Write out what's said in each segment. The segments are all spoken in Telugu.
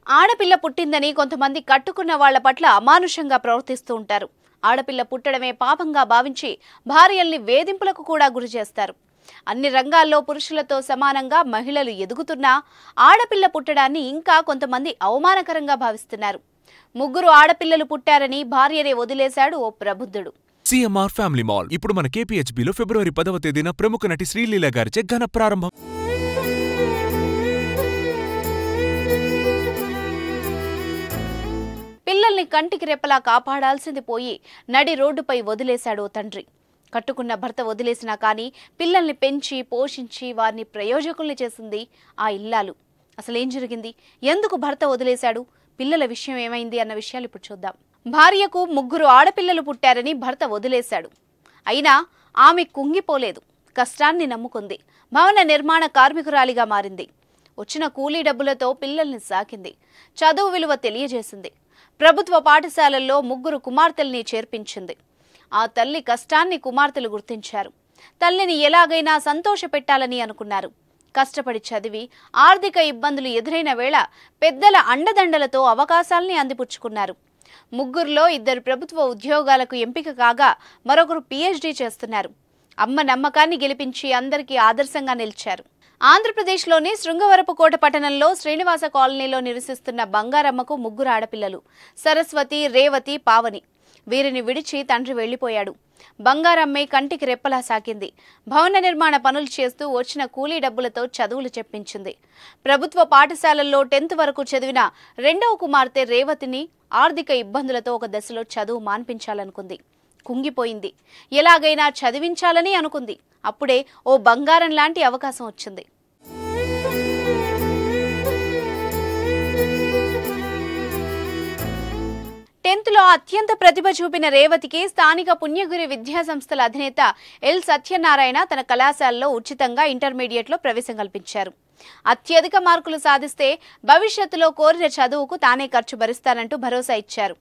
ఆడపిల్ల పుట్టిందని కొంతమంది కట్టుకున్న వాళ్ల పట్ల అమానుషంగా ప్రవర్తిస్తూ ఉంటారు. ఆడపిల్ల పుట్టడమే పాపంగా భావించి భార్యల్ని వేధింపులకు కూడా గురిచేస్తారు. అన్ని రంగాల్లో పురుషులతో సమానంగా మహిళలు ఎదుగుతున్నా ఆడపిల్ల పుట్టడాన్ని ఇంకా కొంతమంది అవమానకరంగా భావిస్తున్నారు. 3 ఆడపిల్లలు పుట్టారని భార్యనే వదిలేశాడు ఓ ప్రబుద్ధుడు. సిఎంఆర్ ఫ్యామిలీ మాల్ ఇప్పుడు మన కేపీహెచ్బీలో ఫిబ్రవరి 10వ తేదీన ప్రముఖ నటి శ్రీలీల గారిచే ఘన ప్రారంభం. పిల్లల్ని కంటికి రెప్పలా కాపాడాల్సింది పోయి నడి రోడ్డుపై వదిలేశాడు తండ్రి. కట్టుకున్న భర్త వదిలేసినా కానీ పిల్లల్ని పెంచి పోషించి వారిని ప్రయోజకుల్ని చేసింది ఆ ఇల్లాలు. అసలేం జరిగింది, ఎందుకు భర్త వదిలేశాడు, పిల్లల విషయం ఏమైంది అన్న విషయాలు ఇప్పుడు చూద్దాం. భార్యకు 3 ఆడపిల్లలు పుట్టారని భర్త వదిలేశాడు. అయినా ఆమె కుంగిపోలేదు. కష్టాన్ని నమ్ముకుంది. భవన నిర్మాణ కార్మికురాలిగా మారింది. వచ్చిన కూలీ డబ్బులతో పిల్లల్ని సాకింది. చదువు విలువ తెలియజేసింది. ప్రభుత్వ పాఠశాలల్లో 3 కుమార్తెల్ని చేర్పించింది. ఆ తల్లి కష్టాన్ని కుమార్తెలు గుర్తించారు. తల్లిని ఎలాగైనా సంతోషపెట్టాలని అనుకున్నారు. కష్టపడి చదివి ఆర్థిక ఇబ్బందులు ఎదురైన వేళ పెద్దల అండదండలతో అవకాశాల్ని అందిపుచ్చుకున్నారు. 3లో 2 ప్రభుత్వ ఉద్యోగాలకు ఎంపిక కాగా మరొకరు పీహెచ్డీ చేస్తున్నారు. అమ్మ నమ్మకాన్ని గెలిపించి అందరికీ ఆదర్శంగా నిలిచారు. ఆంధ్రప్రదేశ్లోని శృంగవరపుకోట పట్టణంలో శ్రీనివాస కాలనీలో నివసిస్తున్న బంగారమ్మకు 3 ఆడపిల్లలు, సరస్వతి, రేవతి, పావని. వీరిని విడిచి తండ్రి వెళ్లిపోయాడు. బంగారమ్మే కంటికి రెప్పలా సాకింది. భవన నిర్మాణ పనులు చేస్తూ వచ్చిన కూలీ డబ్బులతో చదువులు చెప్పించింది. ప్రభుత్వ పాఠశాలల్లో 10th వరకు చదివిన 2వ కుమార్తె రేవతిని ఆర్థిక ఇబ్బందులతో ఒక దశలో చదువు మాన్పించాలనుకుంది. కుంగిపోయింది. ఎలాగైనా చదివించాలని అనుకుంది. అప్పుడే ఓ బంగారం లాంటి అవకాశం వచ్చింది. టెన్త్లో అత్యంత ప్రతిభ చూపిన రేవతికి స్థానిక పుణ్యగిరి విద్యాసంస్థల అధినేత ఎల్ సత్యనారాయణ తన కళాశాలలో ఉచితంగా ఇంటర్మీడియట్లో ప్రవేశం కల్పించారు. అత్యధిక మార్కులు సాధిస్తే భవిష్యత్తులో కోరిన చదువుకు తానే ఖర్చు భరిస్తానంటూ భరోసా ఇచ్చారు.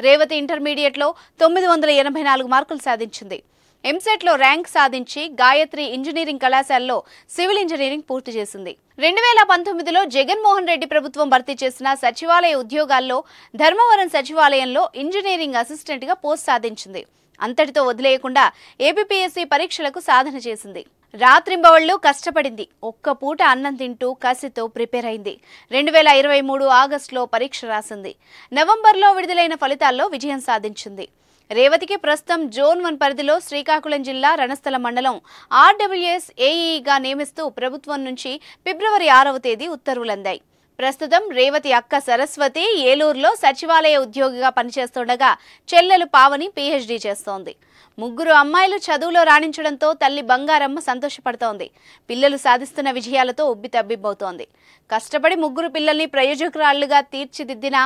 రేవతి ఇంటర్మీడియట్లో 984 మార్కులు సాధించింది. ఎంసెట్లో ర్యాంక్ సాధించి గాయత్రి ఇంజనీరింగ్ కళాశాలలో సివిల్ ఇంజనీరింగ్ పూర్తి చేసింది. 2019లో జగన్మోహన్ రెడ్డి ప్రభుత్వం భర్తీ చేసిన సచివాలయ ఉద్యోగాల్లో ధర్మవరం సచివాలయంలో ఇంజనీరింగ్ అసిస్టెంట్గా పోస్ట్ సాధించింది. అంతటితో వదిలేయకుండా ఏపీపీఎస్సీ పరీక్షలకు సాధన చేసింది. రాత్రింబవళ్లు కష్టపడింది. ఒక్క పూట అన్నం తింటూ కసితో ప్రిపేర్ అయింది. 2023 ఆగస్టులో పరీక్ష రాసింది. నవంబర్లో విడుదలైన ఫలితాల్లో విజయం సాధించింది. రేవతికి ప్రస్తుతం జోన్ 1 పరిధిలో శ్రీకాకుళం జిల్లా రణస్థలం మండలం ఆర్డబ్ల్యూఎస్ ఏఈగా నియమిస్తూ ప్రభుత్వం నుంచి ఫిబ్రవరి 6వ తేదీ ఉత్తర్వులందాయి. ప్రస్తుతం రేవతి అక్క సరస్వతి ఏలూరులో సచివాలయ ఉద్యోగిగా పనిచేస్తుండగా చెల్లెలు పావని పీహెచ్డీ చేస్తోంది. 3 అమ్మాయిలు చదువులో రాణించడంతో తల్లి బంగారమ్మ సంతోషపడుతోంది. పిల్లలు సాధిస్తున్న విజయాలతో ఉబ్బితబ్బిబ్బవుతోంది. కష్టపడి 3 పిల్లల్ని ప్రయోజకురాళ్లుగా తీర్చిదిద్దిన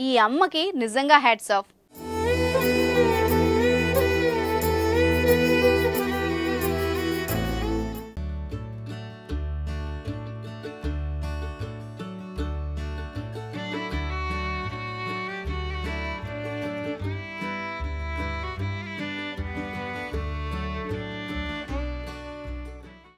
ఈ అమ్మకి నిజంగా హ్యాట్స్ ఆఫ్.